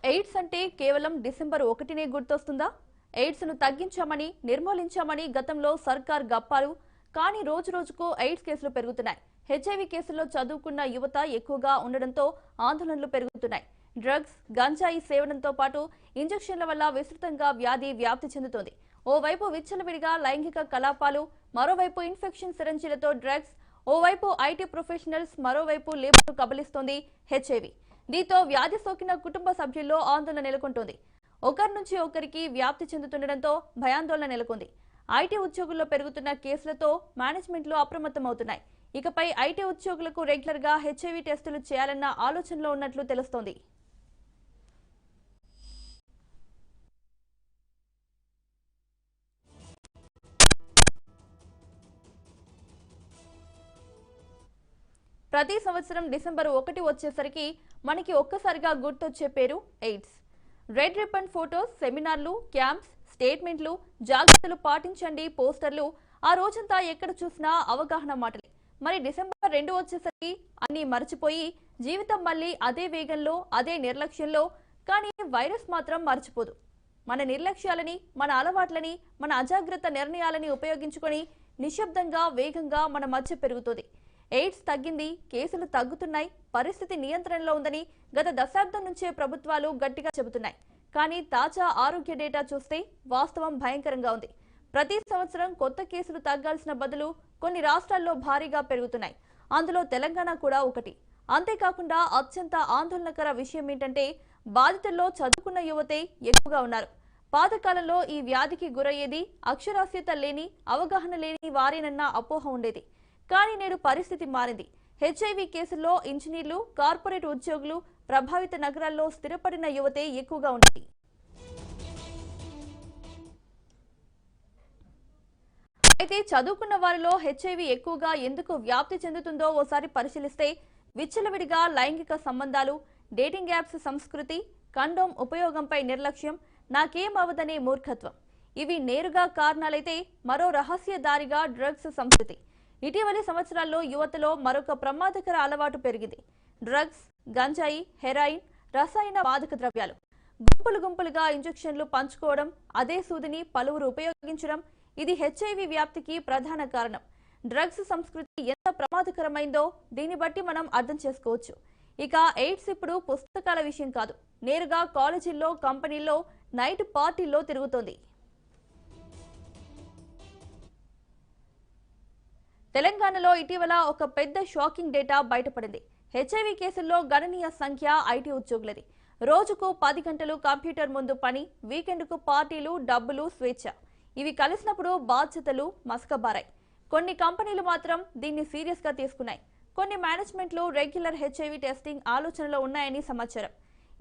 AIDS అంటే కేవలం December 1నే గుర్తొస్తుందా? AIDS ను తగ్గించామని, నిర్మూలించామని గతంలో సర్కార్ గప్పారు. కానీ రోజు రోజుకు ఎయిడ్స్ కేసులు పెరుగుతున్నాయి. హెచ్ఐవి కేసుల్లో చదువుకున్న యువత ఎక్కువగా ఉండడంతో ఆందోళనలు పెరుగుతున్నాయి. డ్రగ్స్, గంజాయి సేవనంతో పాటు ఇంజెక్షన్ల వల్ల విస్తృతంగా వ్యాధి వ్యాప్తి చెందుతోంది. ఓవైపు విచ్చలవిడిగా లైంగిక కలాపాలు, మరోవైపు ఇన్ఫెక్షన్ సిరంజీలతో డ్రగ్స్, ఓవైపు ఐటీ ప్రొఫెషనల్స్, మరోవైపు లేబర్ కబలిస్తోంది హెచ్ఐవి. దీంతో వ్యాధి సోకిన కుటుంబ సభ్యుల్లో ఆందోళన నెలకొంటోంది. ఒకరి నుంచి ఒకరికి వ్యాప్తి చెందుతుండటంతో భయాందోళన నెలకొంది. ఐటీ ఉద్యోగుల్లో పెరుగుతున్న కేసులతో మేనేజ్మెంట్లు అప్రమత్తమవుతున్నాయి. ఇకపై ఐటీ ఉద్యోగులకు రెగ్యులర్ గా హెచ్ఐవి టెస్టులు చేయాలన్న ఆలోచనలో ఉన్నట్లు తెలుస్తోంది. ప్రతి సంవత్సరం డిసెంబర్ 1 వచ్చేసరికి మనకి ఒక్కసారిగా గుర్తొచ్చే పేరు ఎయిడ్స్. రెడ్ రిబ్బన్ ఫోటోస్, సెమినార్లు, క్యాంప్స్, స్టేట్మెంట్లు, జాగ్రత్తలు పాటించండి పోస్టర్లు, ఆ రోజంతా ఎక్కడ చూసినా అవగాహన మాటలే. మరి డిసెంబర్ 2 వచ్చేసరికి అన్ని మర్చిపోయి జీవితం మళ్ళీ అదే వేగంలో, అదే నిర్లక్ష్యంలో. కానీ వైరస్ మాత్రం మర్చిపోదు. మన నిర్లక్ష్యాలని, మన అలవాట్లని, మన అజాగ్రత్త నిర్ణయాలని ఉపయోగించుకొని నిశ్శబ్దంగా, వేగంగా మన మధ్య పెరుగుతుంది. ఎయిడ్స్ తగ్గింది, కేసులు తగ్గుతున్నాయి, పరిస్థితి నియంత్రణలో ఉందని గత దశాబ్దం నుంచే ప్రభుత్వాలు గట్టిగా చెబుతున్నాయి. కానీ తాజా ఆరోగ్య డేటా చూస్తే వాస్తవం భయంకరంగా ఉంది. ప్రతి సంవత్సరం కొత్త కేసులు తగ్గాల్సిన బదులు కొన్ని రాష్ట్రాల్లో భారీగా పెరుగుతున్నాయి. అందులో తెలంగాణ కూడా ఒకటి. అంతేకాకుండా అత్యంత ఆందోళనకర విషయం ఏంటంటే బాధితుల్లో చదువుకున్న యువతే ఎక్కువగా ఉన్నారు. పాతకాలంలో ఈ వ్యాధికి గురయ్యేది అక్షరాస్యత లేని, అవగాహన లేని వారేనన్న అపోహ ఉండేది. కానీ నేడు పరిస్థితి మారింది. హెచ్ఐవి కేసుల్లో ఇంజనీర్లు, కార్పొరేట్ ఉద్యోగులు, ప్రభావిత నగరాల్లో స్థిరపడిన యువతే ఎక్కువగా ఉంది. అయితే చదువుకున్న వారిలో హెచ్ఐవి ఎక్కువగా ఎందుకు వ్యాప్తి చెందుతుందో ఓసారి పరిశీలిస్తే విచ్చలవిడిగా లైంగిక సంబంధాలు, డేటింగ్ యాప్స్ సంస్కృతి, కండోమ్ ఉపయోగంపై నిర్లక్ష్యం, నాకేం అవదనే మూర్ఖత్వం, ఇవి నేరుగా కారణాలైతే మరో రహస్య దారిగా డ్రగ్స్ సంస్కృతి. ఇటీవలి సంవత్సరాల్లో యువతలో మరొక ప్రమాదకర అలవాటు పెరిగింది. డ్రగ్స్, గంజాయి, హెరాయిన్, రసాయన మాదక ద్రవ్యాలు. గుంపులు గుంపులుగా ఇంజెక్షన్లు పంచుకోవడం, అదే సూదిని పలువురు ఉపయోగించడం, ఇది హెచ్ఐవి వ్యాప్తికి ప్రధాన కారణం. డ్రగ్స్ సంస్కృతి ఎంత ప్రమాదకరమైందో దీన్ని బట్టి మనం అర్థం చేసుకోవచ్చు. ఇక ఎయిడ్స్ ఇప్పుడు పుస్తకాల విషయం కాదు, నేరుగా కాలేజీల్లో, కంపెనీల్లో, నైట్ పార్టీల్లో తిరుగుతోంది. తెలంగాణలో ఇటీవల ఒక పెద్ద షాకింగ్ డేటా బయటపడింది. హెచ్ఐవి కేసుల్లో గణనీయ సంఖ్య ఐటీ ఉద్యోగులది. రోజుకు 10 గంటలు కంప్యూటర్ ముందు పని, వీకెండ్కు పార్టీలు, డబ్బులు, స్వేచ్ఛ, ఇవి కలిసినప్పుడు బాధ్యతలు మసకబారాయి. కొన్ని కంపెనీలు మాత్రం దీన్ని సీరియస్ గా తీసుకున్నాయి. కొన్ని మేనేజ్మెంట్లు రెగ్యులర్ హెచ్ఐవి టెస్టింగ్ ఆలోచనలో ఉన్నాయని సమాచారం.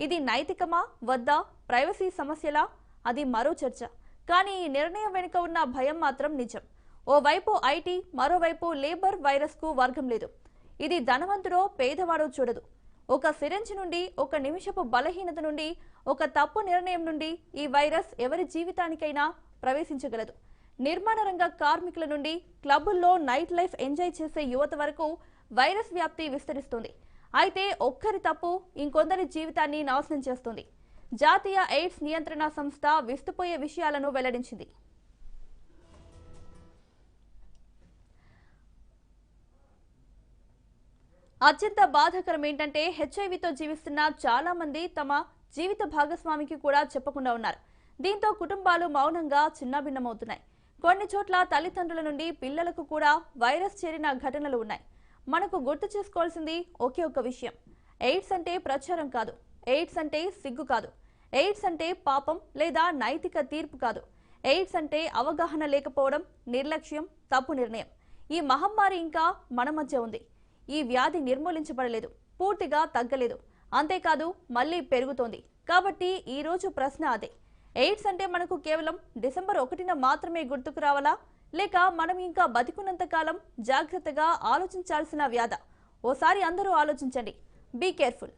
ఇది నైతికమా వద్దా, ప్రైవసీ సమస్యలా, అది మరో చర్చ. కానీ ఈ నిర్ణయం వెనుక ఉన్న భయం మాత్రం నిజం. ఓవైపు ఐటీ, మరోవైపు లేబర్ వైరస్ కు వర్గం లేదు. ఇది ధనవంతుడో పేదవాడో చూడదు. ఒక సిరంజ్ నుండి, ఒక నిమిషపు బలహీనత నుండి, ఒక తప్పు నిర్ణయం నుండి ఈ వైరస్ ఎవరి జీవితానికైనా ప్రవేశించగలదు. నిర్మాణ రంగ కార్మికుల నుండి క్లబ్బుల్లో నైట్ లైఫ్ ఎంజాయ్ చేసే యువత వరకు వైరస్ వ్యాప్తి విస్తరిస్తుంది. అయితే ఒక్కరి తప్పు ఇంకొందరి జీవితాన్ని నాశనం చేస్తుంది. జాతీయ ఎయిడ్స్ నియంత్రణ సంస్థ విస్తుపోయే విషయాలను వెల్లడించింది. అత్యంత బాధాకరం ఏంటంటే హెచ్ఐవితో జీవిస్తున్న చాలా మంది తమ జీవిత భాగస్వామికి కూడా చెప్పకుండా ఉన్నారు. దీంతో కుటుంబాలు మౌనంగా చిన్నాభిన్నమవుతున్నాయి. కొన్ని చోట్ల తల్లిదండ్రుల నుండి పిల్లలకు కూడా వైరస్ చేరిన ఘటనలు ఉన్నాయి. మనకు గుర్తు చేసుకోవాల్సింది ఒకే ఒక విషయం. ఎయిడ్స్ అంటే ప్రచారం కాదు, ఎయిడ్స్ అంటే సిగ్గు కాదు, ఎయిడ్స్ అంటే పాపం లేదా నైతిక తీర్పు కాదు. ఎయిడ్స్ అంటే అవగాహన లేకపోవడం, నిర్లక్ష్యం, తప్పు నిర్ణయం. ఈ మహమ్మారి ఇంకా మన మధ్య ఉంది. ఈ వ్యాధి నిర్మూలించబడలేదు, పూర్తిగా తగ్గలేదు, అంతేకాదు మళ్లీ పెరుగుతోంది. కాబట్టి ఈ రోజు ప్రశ్న అదే, ఎయిడ్స్ అంటే మనకు కేవలం డిసెంబర్ 1న మాత్రమే గుర్తుకు రావాలా, లేక మనం ఇంకా బతికున్నంత కాలం జాగ్రత్తగా ఆలోచించాల్సిన వ్యాధ? ఓసారి అందరూ ఆలోచించండి. Be careful.